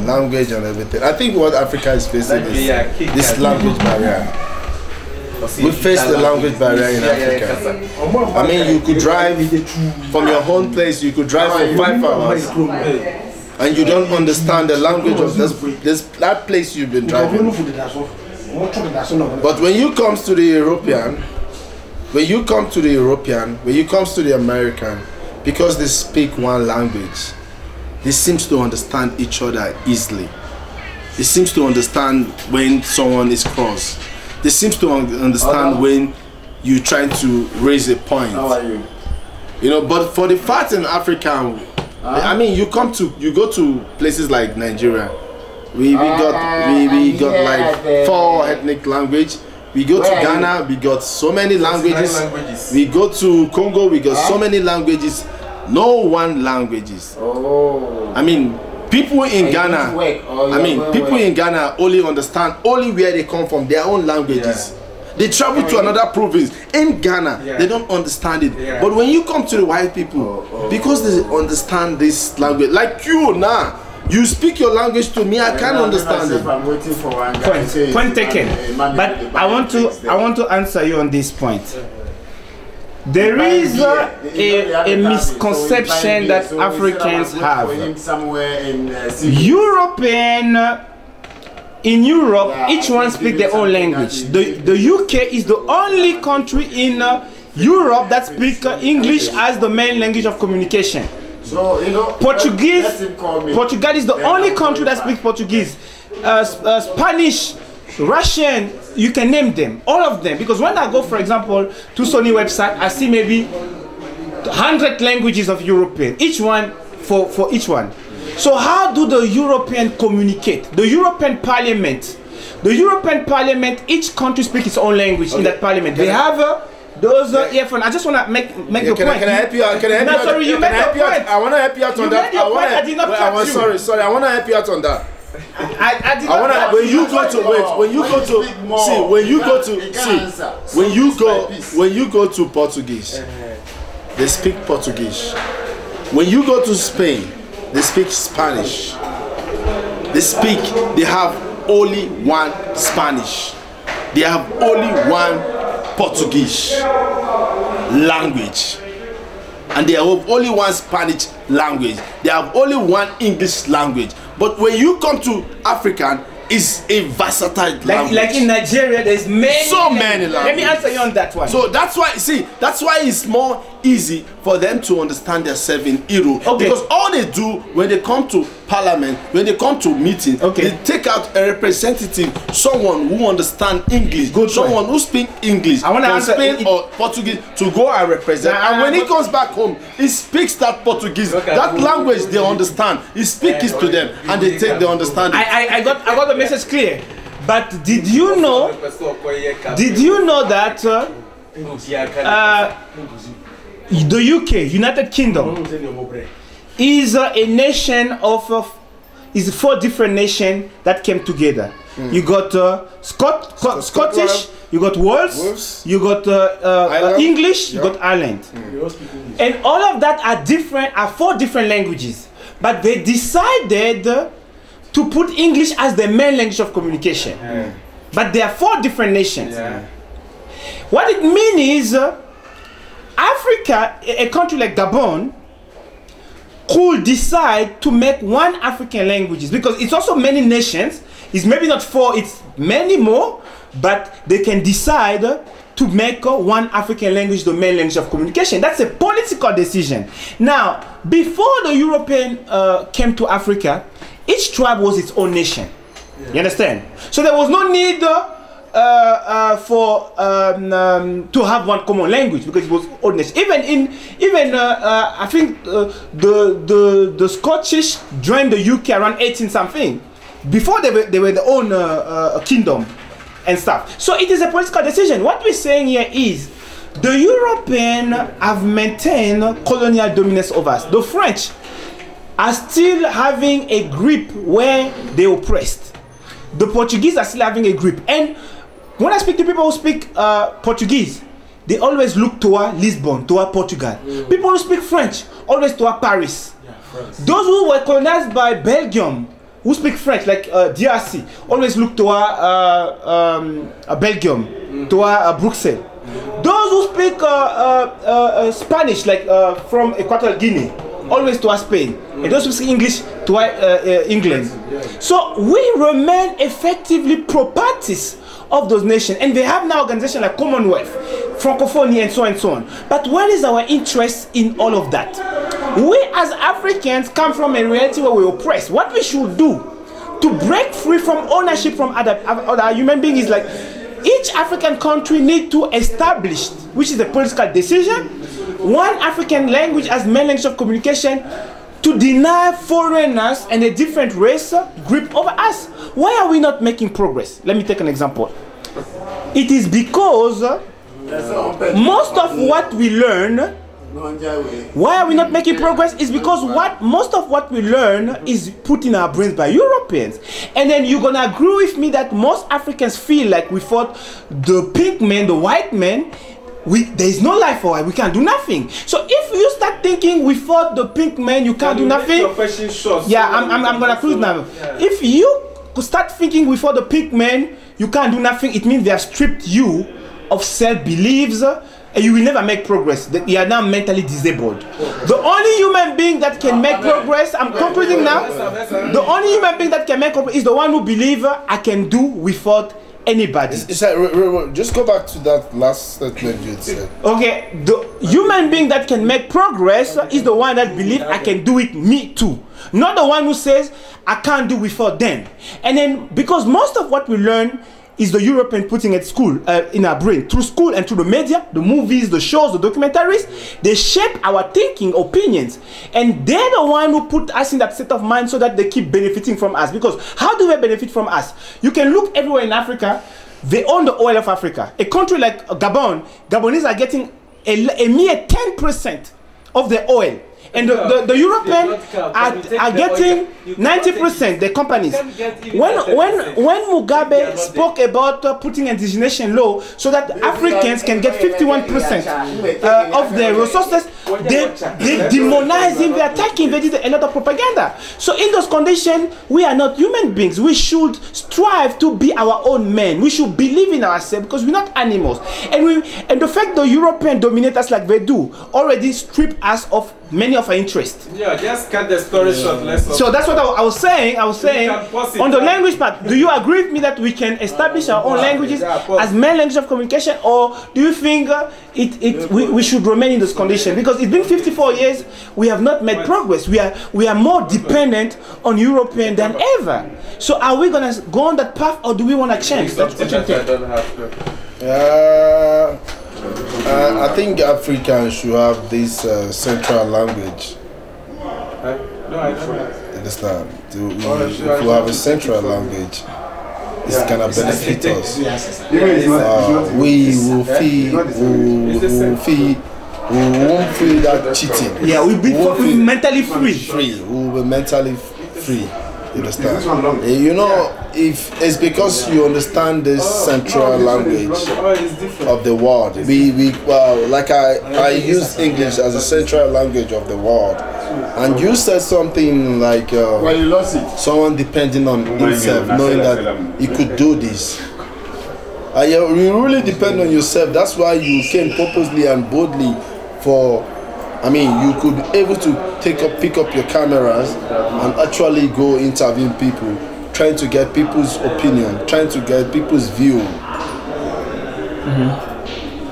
language and everything. I think what Africa is facing is this language barrier. We face the language barrier in Africa. I mean, you could drive from your home place, you could drive for 5 hours, and you don't understand the language of that place you've been driving. But when you come to the European, when you come to the American, because they speak one language, they seem to understand each other easily. They seem to understand when someone is cross. They seem to understand when you try to raise a point. How are you? You know, but for the fact in Africa, I mean, you go to places like Nigeria. We got like 4 ethnic language. We go to Ghana, we got so many languages. We go to Congo, we got so many languages. No one languages. Oh. I mean, people in Ghana, people in Ghana only understand only where they come from, their own languages. Yeah. They travel to another province in Ghana, they don't understand it. Yeah. But when you come to the white people, because they understand this language, like you now, you speak your language to me, I can't understand it. I'm waiting for one point taken. But I want to answer you on this point. There is a misconception that Africans have. In Europe, each one speaks their own language. The UK is the only country in Europe that speaks English as the main language of communication. So, you know, Portugal is the only country that speaks Portuguese. Spanish, Russian, you can name them, all of them. Because when I go, for example, to Sony website, I see maybe 100 languages of European, each one for each one. So how do the European communicate? The European Parliament, each country speaks its own language in that parliament. They have those earphones. I just want to make the point. Can I help you out? Sorry, you made the point. I want to help you out on that. I want to help you out on that. When you go to Portuguese, they speak Portuguese. When you go to Spain, they speak Spanish. They have only one Spanish. They have only one Portuguese language. And they have only one Spanish language. They have only one English language. But when you come to African, it's a versatile language. Like in Nigeria, there's many languages. Let me answer you on that one. So that's why it's more easy for them to understand themselves in Europe. Okay. Because all they do when they come to parliament, when they come to meeting, they take out a representative, someone who understands English, someone who speaks English, I want to answer Spain or Portuguese to go and represent. And when he comes back home, he speaks that Portuguese, that language they understand. He speaks it to them, and they take the understanding. I got the message clear. But did you know that the UK, United Kingdom, is a nation of is 4 different nations that came together. You got Scottish, you got Wales, you got English, you got Ireland, and all of that are 4 different languages. But they decided to put English as the main language of communication. But there are 4 different nations. What it means is Africa, a country like Gabon, could decide to make one African language, because it's also many nations. It's maybe not 4, it's many more, but they can decide to make one African language the main language of communication. That's a political decision. Now, before the European came to Africa, each tribe was its own nation. You understand? So there was no need to have one common language, because it was old nation. I think the Scottish joined the UK around 18 something. Before they were their own kingdom and stuff. So it is a political decision. What we're saying here is the Europeans have maintained colonial dominance over us. The French are still having a grip where they oppressed. The Portuguese are still having a grip. And when I speak to people who speak Portuguese, they always look toward Lisbon, toward Portugal. People who speak French always toward Paris. Those who were colonized by Belgium, who speak French, like DRC, always look toward Belgium, toward Brussels. Those who speak Spanish, like from Equatorial Guinea, always toward Spain. And those who speak English toward England. So we remain effectively properties of those nations, and they have now organizations like Commonwealth, Francophonie, and so on and so on. But what is our interest in all of that? We as Africans come from a reality where we oppress. What we should do to break free from ownership from other human beings is like each African country need to establish, which is a political decision, one African language as main language of communication to deny foreigners and a different race grip over us. Why are we not making progress? Let me take an example. It is because most of what we learn, why are we not making progress? Is because most of what we learn is put in our brains by Europeans. And then you're gonna agree with me that most Africans feel like we fought the pink man, the white man. There is no life for us. We can't do nothing. So if you start thinking we fought the pink man, you can't do nothing. Yeah, I'm gonna close now. Yeah. If you start thinking we fought the pink man, you can't do nothing. It means they have stripped you of self-beliefs, and you will never make progress. You are now mentally disabled. The only human being that can make progress, I'm concluding now. The only human being that can make progress is the one who believes I can do without anybody. It's like, just go back to that last statement you said. Okay, the human being that can make progress is the one that believes I can do it, me too. Not the one who says I can't do without them. And then because most of what we learn is the European putting at school, in our brain, through school and through the media, the movies, the shows, the documentaries, they shape our thinking, opinions. And they're the one who put us in that state of mind so that they keep benefiting from us. Because how do they benefit from us? You can look everywhere in Africa, they own the oil of Africa. A country like Gabon, Gabonese are getting a mere 10% of the oil. And the Europeans are getting 90%, the companies. When Mugabe spoke about putting indigenation law so that Africans can get 51% of their resources, they demonized him, they attacked him, they did a lot of propaganda. So in those conditions, we are not human beings. We should strive to be our own men. We should believe in ourselves because we're not animals. And the fact the Europeans dominate us like they do already strip us of many of our interests. Yeah, just cut the story short. So that's what I was saying. On the language part, do you agree with me that we can establish our own languages as main language of communication, or do you think we should remain in this condition? Because it's been 54 years, we have not made progress. We are more dependent on European than ever. So are we gonna go on that path, or do we want to change? That's what you think. I think Africans should have this central language. No, I don't understand. If you have a central language, it's gonna benefit us. We will feel that cheating. Yeah, we'll be mentally free. We will be mentally free. You understand? You know, if it's because you understand this central language of the world. Like I use English as a central language of the world, and you said something like someone depending on himself, knowing that he could do this. You really depend on yourself. That's why you came purposely and boldly for. I mean, you could be able to pick up your cameras and actually go interview people, trying to get people's opinion, trying to get people's view.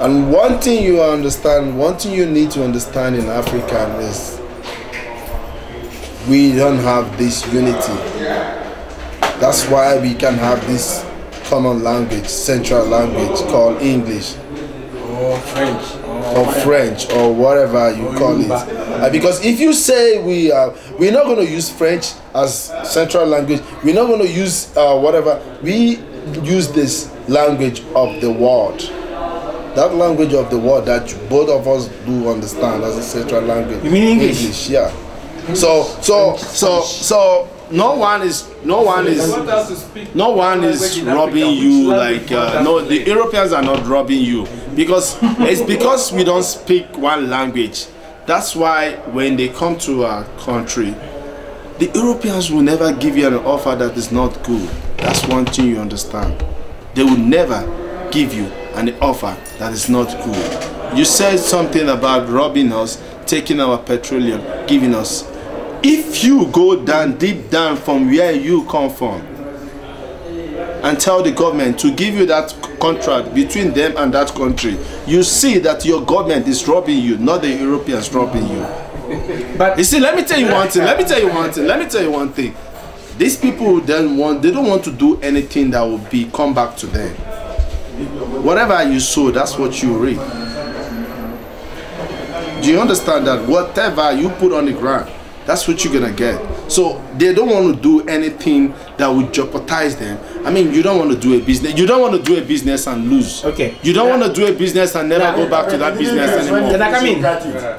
And one thing you need to understand in Africa is we don't have this unity. That's why we can have this common language, central language called English. Or French. Or French, or whatever you call it. Because if you say we're not going to use French as central language, we're not going to use whatever, we use this language of the world. That language of the world that both of us do understand as a central language. You mean English? Yeah. So no one is robbing you like no, the Europeans are not robbing you because it's because we don't speak one language. That's why when they come to our country, The Europeans will never give you an offer that is not good. That's one thing you understand. They will never give you an offer that is not good. You said something about robbing us, taking our petroleum, giving us. If you go down, deep down from where you come from, and tell the government to give you that contract between them and that country, you see that your government is robbing you, not the Europeans robbing you. But you see, let me tell you one thing. These people they don't want to do anything that will come back to them. Whatever you sow, that's what you reap. Do you understand that? Whatever you put on the ground, that's what you're gonna get. So they don't want to do anything that would jeopardize them. I mean, you don't want to do a business. You don't want to do a business and lose. Okay. You don't want to do a business and never go back to that business anymore. Can I come in?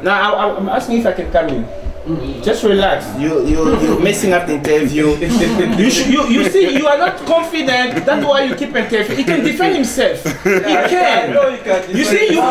Now I'm asking if I can come in. Just relax. You're messing up the interview. You see, you are not confident. That's why you keep interviewing. He can defend himself. He can. You see, you